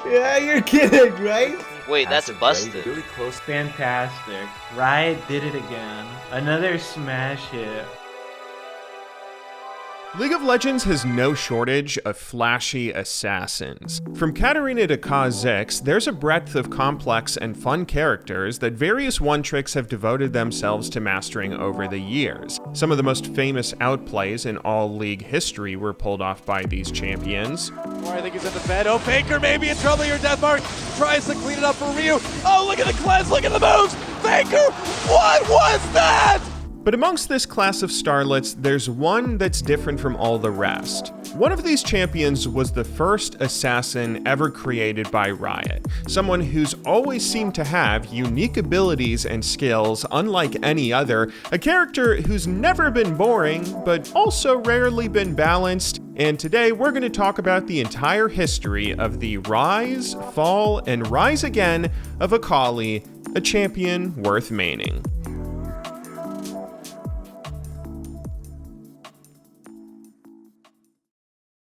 Yeah, you're kidding, right? Wait, that's busted. Really close. Fantastic. Riot did it again. Another smash hit. League of Legends has no shortage of flashy assassins. From Katarina to Kha'Zix, there's a breadth of complex and fun characters that various one-tricks have devoted themselves to mastering over the years. Some of the most famous outplays in all League history were pulled off by these champions. I think he's in the bed. Oh, Faker may be in trouble here. Deathmark tries to clean it up for Ryu. Oh, look at the cleanse, look at the moves! Faker, what was that? But amongst this class of starlets, there's one that's different from all the rest. One of these champions was the first assassin ever created by Riot, someone who's always seemed to have unique abilities and skills unlike any other, a character who's never been boring, but also rarely been balanced. And today we're going to talk about the entire history of the rise, fall, and rise again of Akali, a champion worth maining.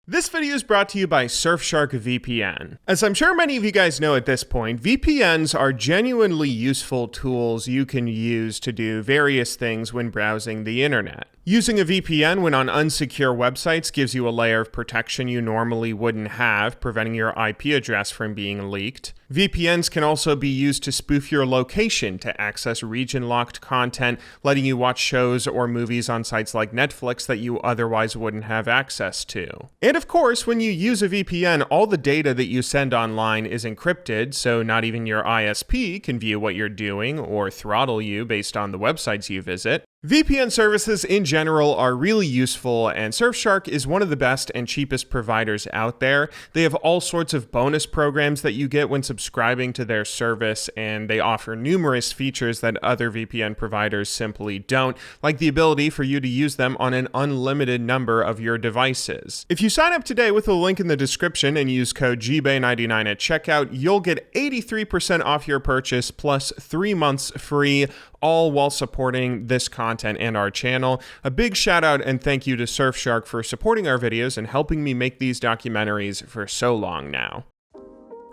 This video is brought to you by Surfshark VPN. As I'm sure many of you guys know at this point, VPNs are genuinely useful tools you can use to do various things when browsing the internet. Using a VPN when on unsecure websites gives you a layer of protection you normally wouldn't have, preventing your IP address from being leaked. VPNs can also be used to spoof your location to access region-locked content, letting you watch shows or movies on sites like Netflix that you otherwise wouldn't have access to. And of course, when you use a VPN, all the data that you send online is encrypted, so not even your ISP can view what you're doing or throttle you based on the websites you visit. VPN services in general are really useful, and Surfshark is one of the best and cheapest providers out there. They have all sorts of bonus programs that you get when subscribing to their service, and they offer numerous features that other VPN providers simply don't, like the ability for you to use them on an unlimited number of your devices. If you sign up today with a link in the description and use code GBAY99 at checkout, you'll get 83% off your purchase plus 3 months free, all while supporting this content and our channel. A big shout out and thank you to Surfshark for supporting our videos and helping me make these documentaries for so long now.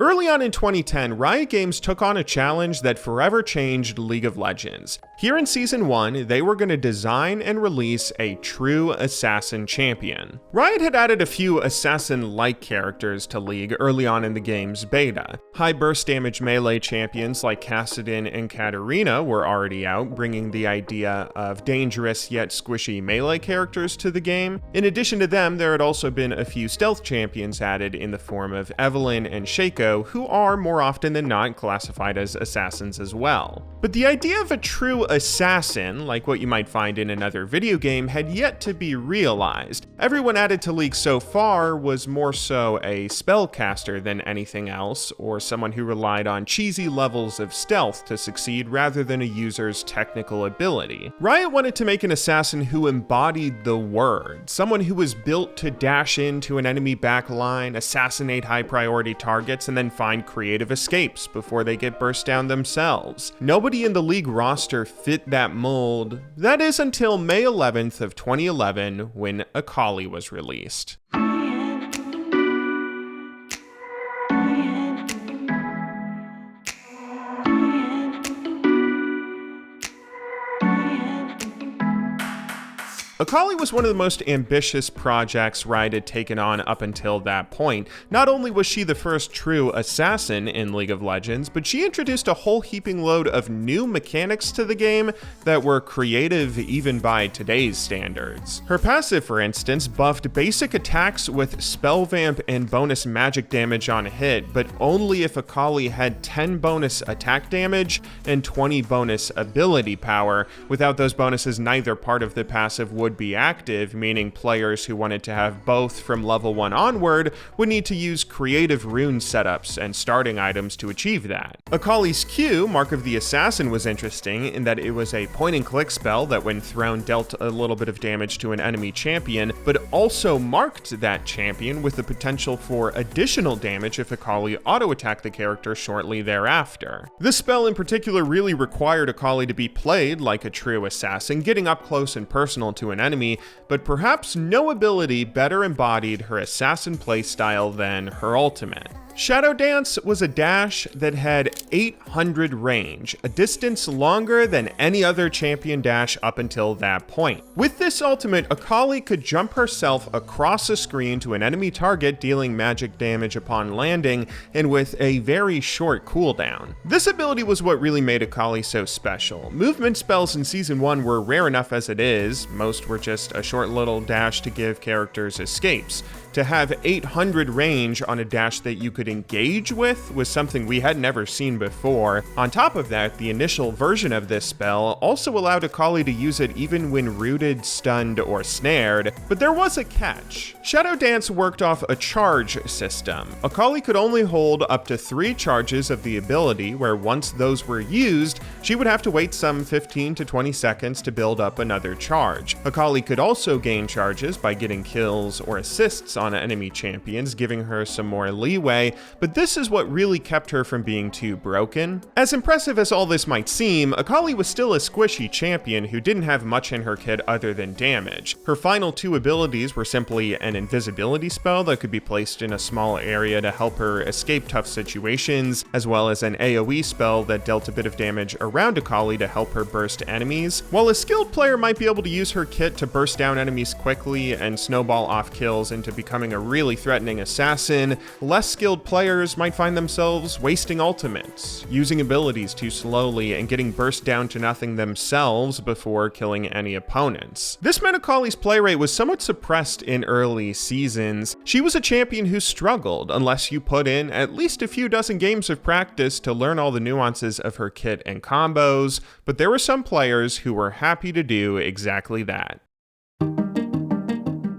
Early on in 2010, Riot Games took on a challenge that forever changed League of Legends. Here in Season 1, they were going to design and release a true assassin champion. Riot had added a few assassin-like characters to League early on in the game's beta. High burst damage melee champions like Kassadin and Katarina were already out, bringing the idea of dangerous yet squishy melee characters to the game. In addition to them, there had also been a few stealth champions added in the form of Evelynn and Shaco, who are more often than not classified as assassins as well. But the idea of a true assassin, like what you might find in another video game, had yet to be realized. Everyone added to League so far was more so a spellcaster than anything else, or someone who relied on cheesy levels of stealth to succeed rather than a user's technical ability. Riot wanted to make an assassin who embodied the word, someone who was built to dash into an enemy backline, assassinate high priority targets, and then find creative escapes before they get burst down themselves. Nobody in the League roster fit that mold. That is until May 11th of 2011 when Akali was released. Akali was one of the most ambitious projects Riot had taken on up until that point. Not only was she the first true assassin in League of Legends, but she introduced a whole heaping load of new mechanics to the game that were creative even by today's standards. Her passive, for instance, buffed basic attacks with spell vamp and bonus magic damage on hit, but only if Akali had 10 bonus attack damage and 20 bonus ability power. Without those bonuses, neither part of the passive would be active, meaning players who wanted to have both from level 1 onward would need to use creative rune setups and starting items to achieve that. Akali's Q, Mark of the Assassin, was interesting in that it was a point-and-click spell that when thrown dealt a little bit of damage to an enemy champion, but also marked that champion with the potential for additional damage if Akali auto-attacked the character shortly thereafter. This spell in particular really required Akali to be played like a true assassin, getting up close and personal to an an enemy, but perhaps no ability better embodied her assassin playstyle than her ultimate. Shadow Dance was a dash that had 800 range, a distance longer than any other champion dash up until that point. With this ultimate, Akali could jump herself across a screen to an enemy target, dealing magic damage upon landing, and with a very short cooldown. This ability was what really made Akali so special. Movement spells in Season 1 were rare enough as it is, most were just a short little dash to give characters escapes. To have 800 range on a dash that you could engage with was something we had never seen before. On top of that, the initial version of this spell also allowed Akali to use it even when rooted, stunned, or snared, but there was a catch. Shadow Dance worked off a charge system. Akali could only hold up to 3 charges of the ability, where once those were used, she would have to wait some 15 to 20 seconds to build up another charge. Akali could also gain charges by getting kills or assists on enemy champions, giving her some more leeway, but this is what really kept her from being too broken. As impressive as all this might seem, Akali was still a squishy champion who didn't have much in her kit other than damage. Her final 2 abilities were simply an invisibility spell that could be placed in a small area to help her escape tough situations, as well as an AoE spell that dealt a bit of damage around Akali to help her burst enemies. While a skilled player might be able to use her kit to burst down enemies quickly and snowball off kills into becoming a really threatening assassin, less skilled players might find themselves wasting ultimates, using abilities too slowly, and getting burst down to nothing themselves before killing any opponents. This meant Akali's play rate was somewhat suppressed in early seasons. She was a champion who struggled unless you put in at least a few dozen games of practice to learn all the nuances of her kit and combos, but there were some players who were happy to do exactly that.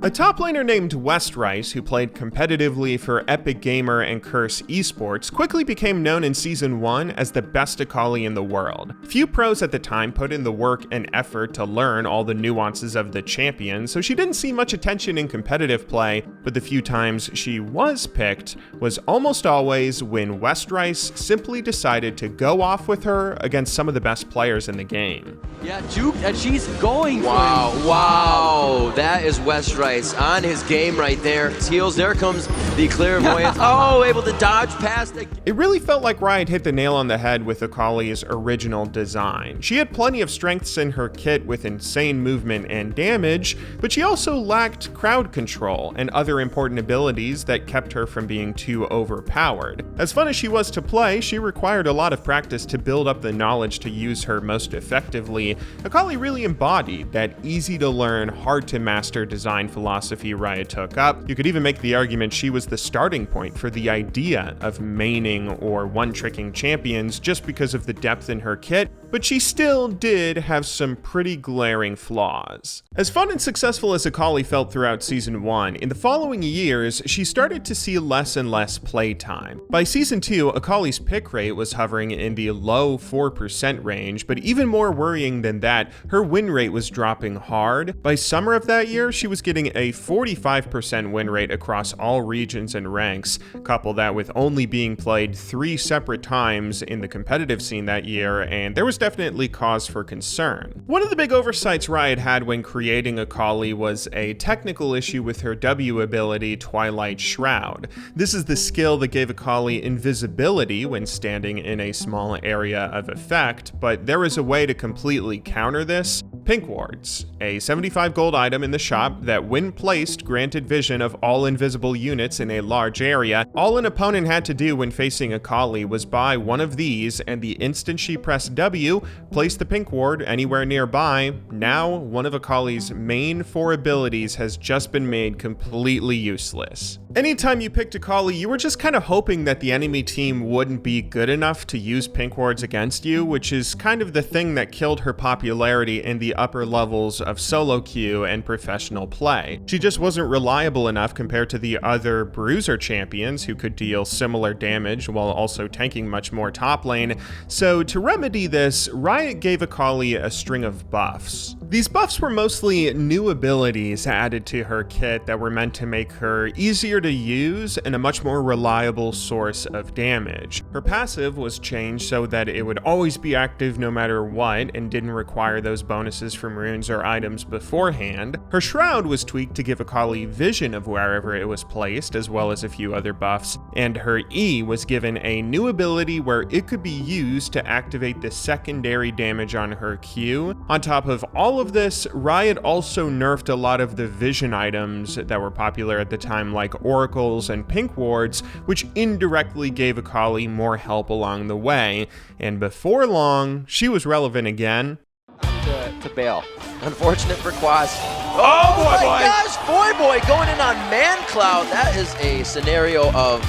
A top laner named Westrice, who played competitively for Epic Gamer and Curse Esports, quickly became known in Season 1 as the best Akali in the world. Few pros at the time put in the work and effort to learn all the nuances of the champion, so she didn't see much attention in competitive play, but the few times she was picked was almost always when Westrice simply decided to go off with her against some of the best players in the game. Yeah, Juke, and she's going. Wow, that is Westrice on his game right there. His heels, there comes the clairvoyance. Oh, able to dodge past it. It really felt like Riot hit the nail on the head with Akali's original design. She had plenty of strengths in her kit with insane movement and damage, but she also lacked crowd control and other important abilities that kept her from being too overpowered. As fun as she was to play, she required a lot of practice to build up the knowledge to use her most effectively. Akali really embodied that easy-to-learn, hard-to-master design philosophy Riot took up. You could even make the argument she was the starting point for the idea of maining or one-tricking champions just because of the depth in her kit, but she still did have some pretty glaring flaws. As fun and successful as Akali felt throughout Season 1, in the following years, she started to see less and less playtime. By Season 2, Akali's pick rate was hovering in the low 4% range, but even more worrying than that, her win rate was dropping hard. By summer of that year, she was getting a 45% win rate across all regions and ranks. Couple that with only being played 3 separate times in the competitive scene that year, and there was definitely cause for concern. One of the big oversights Riot had when creating Akali was a technical issue with her W ability, Twilight Shroud. This is the skill that gave Akali invisibility when standing in a small area of effect, but there is a way to completely counter this. Pink wards, a 75 gold item in the shop that when placed granted vision of all invisible units in a large area. All an opponent had to do when facing Akali was buy one of these, and the instant she pressed W, place the pink ward anywhere nearby. Now, one of Akali's main 4 abilities has just been made completely useless. Anytime you picked Akali, you were just kind of hoping that the enemy team wouldn't be good enough to use pink wards against you, which is kind of the thing that killed her popularity in the upper levels of solo queue and professional play. She just wasn't reliable enough compared to the other bruiser champions who could deal similar damage while also tanking much more top lane. So to remedy this, Riot gave Akali a string of buffs. These buffs were mostly new abilities added to her kit that were meant to make her easier easier to use and a much more reliable source of damage. Her passive was changed so that it would always be active no matter what and didn't require those bonuses from runes or items beforehand. Her shroud was tweaked to give Akali vision of wherever it was placed, as well as a few other buffs, and her E was given a new ability where it could be used to activate the secondary damage on her Q. On top of all of this, Riot also nerfed a lot of the vision items that were popular at the time, like oracles and pink wards, which indirectly gave Akali more help along the way, and before long, she was relevant again. To bail. Unfortunate for Quas. Oh my gosh, Boy going in on Man Cloud. That is a scenario of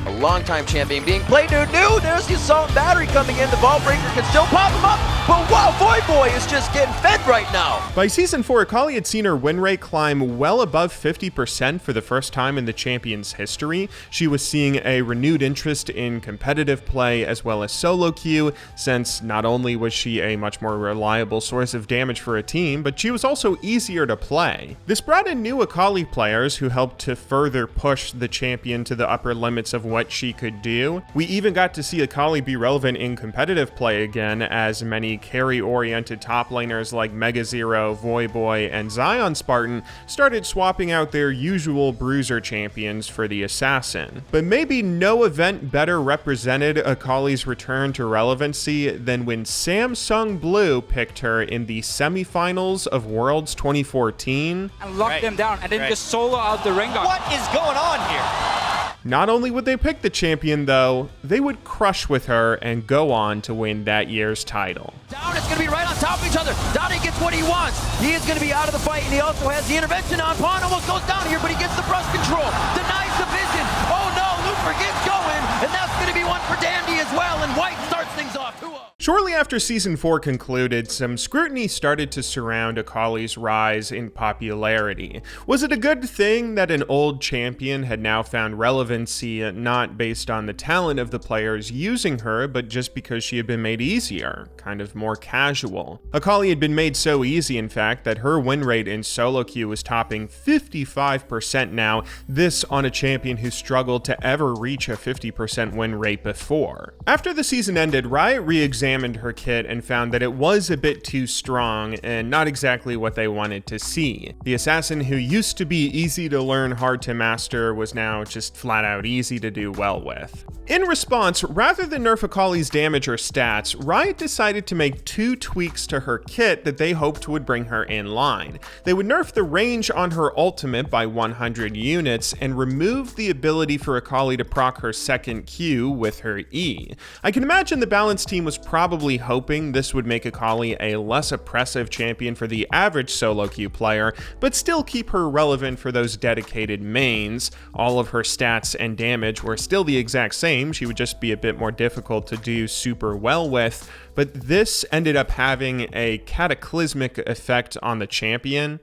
a longtime champion being played new. There's the assault battery coming in. The ball breaker can still pop him up, but wow, Boy is just getting fed right now. By Season 4, Akali had seen her win rate climb well above 50% for the first time in the champion's history. She was seeing a renewed interest in competitive play as well as solo queue, since not only was she a much more reliable source of damage for a team, but she was also easier to play. This brought in new Akali players who helped to further push the champion to the upper limits of what she could do. We even got to see Akali be relevant in competitive play again, as many carry-oriented top laners like Mega Zero, Voyboy, and Zion Spartan started swapping out their usual bruiser champions for the assassin. But maybe no event better represented Akali's return to relevancy than when Samsung Blue picked her in the semifinals of Worlds 2014. And lock them down and then just solo out the Rengar. What is going on here? Not only would they pick the champion though, they would crush with her and go on to win that year's title. Down is going to be right on top of each other. Downey gets what he wants. He is going to be out of the fight, and he also has the intervention on. Pawn almost goes down here, but he gets the brush control. Denies the vision. Oh no, Looper gets going, and that's going to be one for Dandy as well, and White starts things off. 2-0. Shortly after Season 4 concluded, some scrutiny started to surround Akali's rise in popularity. Was it a good thing that an old champion had now found relevancy not based on the talent of the players using her, but just because she had been made easier, kind of more casual? Akali had been made so easy, in fact, that her win rate in solo queue was topping 55% now, this on a champion who struggled to ever reach a 50% win rate before. After the season ended, Riot re-examined her kit and found that it was a bit too strong and not exactly what they wanted to see. The assassin who used to be easy to learn, hard to master, was now just flat out easy to do well with. In response, rather than nerf Akali's damage or stats, Riot decided to make two tweaks to her kit that they hoped would bring her in line. They would nerf the range on her ultimate by 100 units and remove the ability for Akali to proc her second Q with her E. I can imagine the balance team was probably hoping this would make Akali a less oppressive champion for the average solo queue player, but still keep her relevant for those dedicated mains. All of her stats and damage were still the exact same, she would just be a bit more difficult to do super well with, but this ended up having a cataclysmic effect on the champion.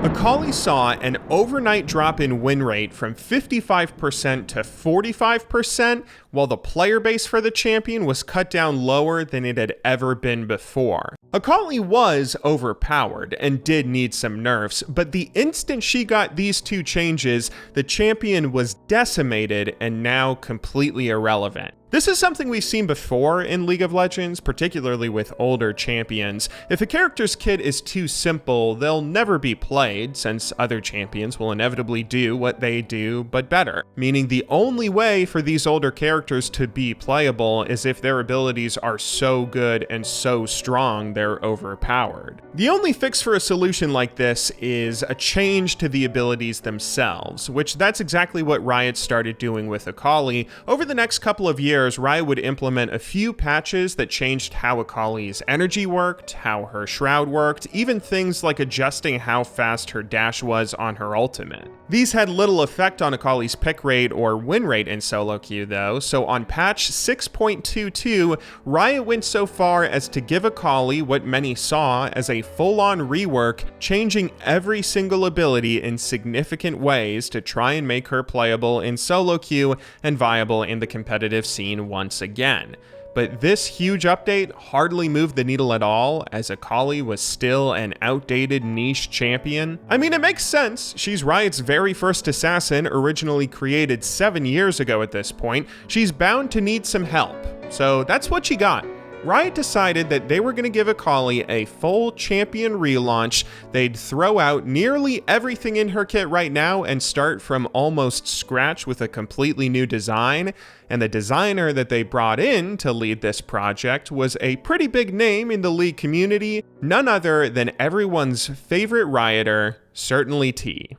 Akali saw an overnight drop in win rate from 55% to 45%, while the player base for the champion was cut down lower than it had ever been before. Akali was overpowered and did need some nerfs, but the instant she got these two changes, the champion was decimated and now completely irrelevant. This is something we've seen before in League of Legends, particularly with older champions. If a character's kit is too simple, they'll never be played, since other champions will inevitably do what they do, but better. Meaning the only way for these older characters to be playable is if their abilities are so good and so strong they're overpowered. The only fix for a solution like this is a change to the abilities themselves, which that's exactly what Riot started doing with Akali. Over the next couple of years, Riot would implement a few patches that changed how Akali's energy worked, how her shroud worked, even things like adjusting how fast her dash was on her ultimate. These had little effect on Akali's pick rate or win rate in solo queue though, so on patch 6.22, Riot went so far as to give Akali what many saw as a full-on rework, changing every single ability in significant ways to try and make her playable in solo queue and viable in the competitive scene once again. but this huge update hardly moved the needle at all, as Akali was still an outdated niche champion. I mean, it makes sense. She's Riot's very first assassin, originally created 7 years ago at this point. She's bound to need some help, so that's what she got. Riot decided that they were going to give Akali a full champion relaunch. They'd throw out nearly everything in her kit right now and start from almost scratch with a completely new design. And the designer that they brought in to lead this project was a pretty big name in the League community, none other than everyone's favorite Rioter, CertainlyT.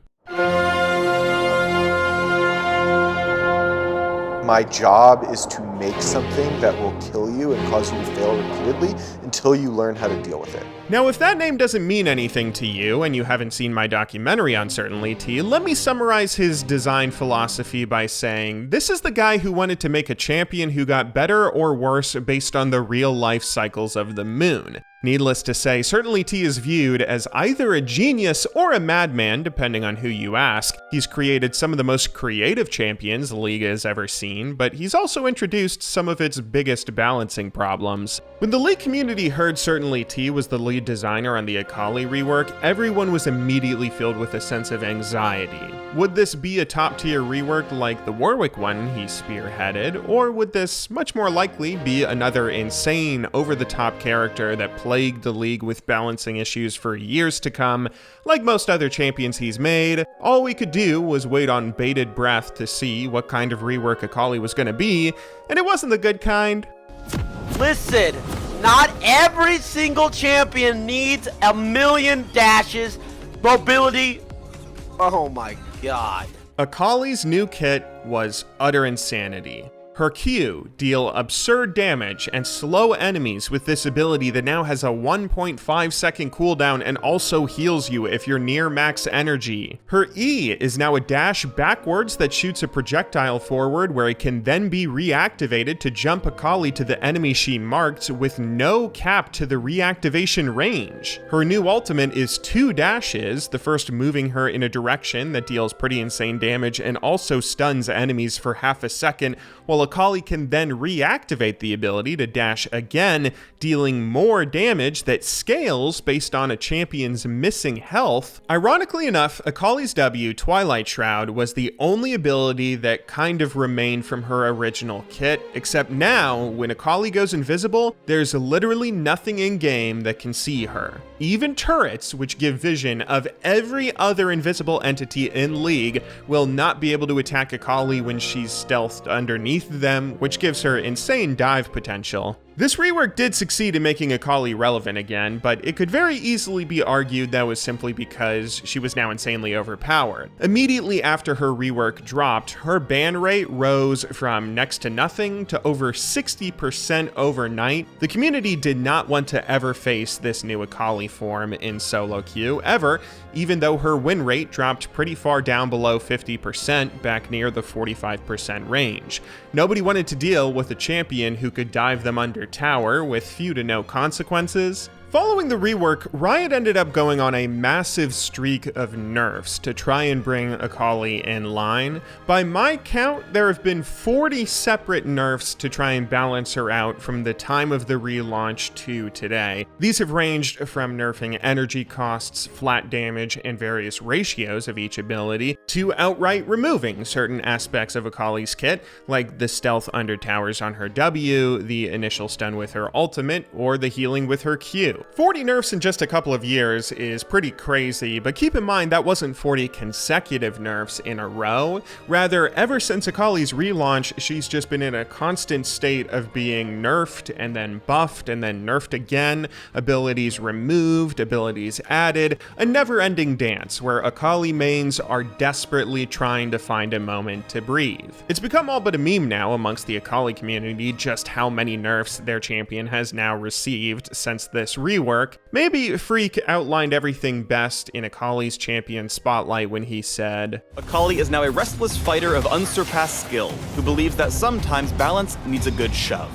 My job is to make something that will kill you and cause you to fail repeatedly until you learn how to deal with it. Now, if that name doesn't mean anything to you and you haven't seen my documentary on CertainlyT, let me summarize his design philosophy by saying, this is the guy who wanted to make a champion who got better or worse based on the real life cycles of the moon. Needless to say, CertainlyT is viewed as either a genius or a madman, depending on who you ask. He's created some of the most creative champions the League has ever seen, but he's also introduced some of its biggest balancing problems. When the League community heard CertainlyT was the lead designer on the Akali rework, everyone was immediately filled with a sense of anxiety. Would this be a top-tier rework like the Warwick one he spearheaded, or would this much more likely be another insane, over-the-top character that plagued the League with balancing issues for years to come, like most other champions he's made? All we could do was wait on bated breath to see what kind of rework Akali was going to be, and it wasn't the good kind. Listen, not every single champion needs a million dashes, mobility. Oh my god. Akali's new kit was utter insanity. Her Q deal absurd damage and slow enemies with this ability that now has a 1.5 second cooldown and also heals you if you're near max energy. Her E is now a dash backwards that shoots a projectile forward where it can then be reactivated to jump Akali to the enemy she marked with no cap to the reactivation range. Her new ultimate is 2 dashes, the first moving her in a direction that deals pretty insane damage and also stuns enemies for half a second, while Akali can then reactivate the ability to dash again, dealing more damage that scales based on a champion's missing health. Ironically enough, Akali's W, Twilight Shroud, was the only ability that kind of remained from her original kit, except now, when Akali goes invisible, there's literally nothing in-game that can see her. Even turrets, which give vision of every other invisible entity in League, will not be able to attack Akali when she's stealthed underneath them, which gives her insane dive potential. This rework did succeed in making Akali relevant again, but it could very easily be argued that was simply because she was now insanely overpowered. Immediately after her rework dropped, her ban rate rose from next to nothing to over 60% overnight. The community did not want to ever face this new Akali form in solo queue, ever, even though her win rate dropped pretty far down below 50%, back near the 45% range. Nobody wanted to deal with a champion who could dive them under tower with few to no consequences. Following the rework, Riot ended up going on a massive streak of nerfs to try and bring Akali in line. By my count, there have been 40 separate nerfs to try and balance her out from the time of the relaunch to today. These have ranged from nerfing energy costs, flat damage, and various ratios of each ability, to outright removing certain aspects of Akali's kit, like the stealth under towers on her W, the initial stun with her ultimate, or the healing with her Q. 40 nerfs in just a couple of years is pretty crazy, but keep in mind that wasn't 40 consecutive nerfs in a row. Rather, ever since Akali's relaunch, she's just been in a constant state of being nerfed and then buffed and then nerfed again, abilities removed, abilities added, a never-ending dance where Akali mains are desperately trying to find a moment to breathe. It's become all but a meme now amongst the Akali community just how many nerfs their champion has now received since this rework. Maybe Freak outlined everything best in Akali's champion spotlight when he said, Akali is now a restless fighter of unsurpassed skill, who believes that sometimes balance needs a good shove.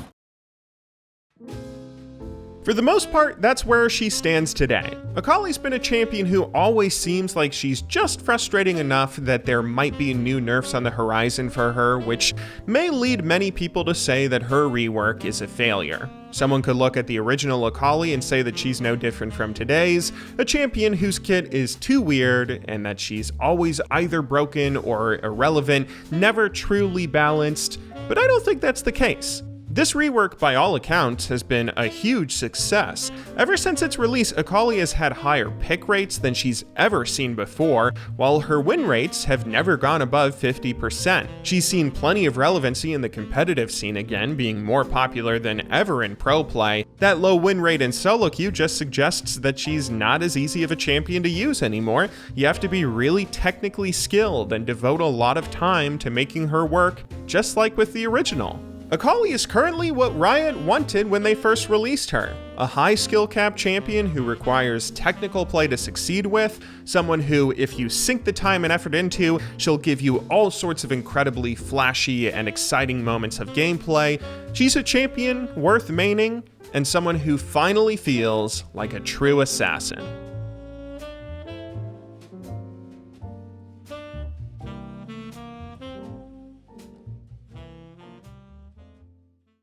For the most part, that's where she stands today. Akali's been a champion who always seems like she's just frustrating enough that there might be new nerfs on the horizon for her, which may lead many people to say that her rework is a failure. Someone could look at the original Akali and say that she's no different from today's, a champion whose kit is too weird and that she's always either broken or irrelevant, never truly balanced, but I don't think that's the case. This rework, by all accounts, has been a huge success. Ever since its release, Akali has had higher pick rates than she's ever seen before, while her win rates have never gone above 50%. She's seen plenty of relevancy in the competitive scene again, being more popular than ever in pro play. That low win rate in solo queue just suggests that she's not as easy of a champion to use anymore. You have to be really technically skilled and devote a lot of time to making her work, just like with the original. Akali is currently what Riot wanted when they first released her. A high skill cap champion who requires technical play to succeed with, someone who, if you sink the time and effort into, she'll give you all sorts of incredibly flashy and exciting moments of gameplay. She's a champion worth maining, and someone who finally feels like a true assassin.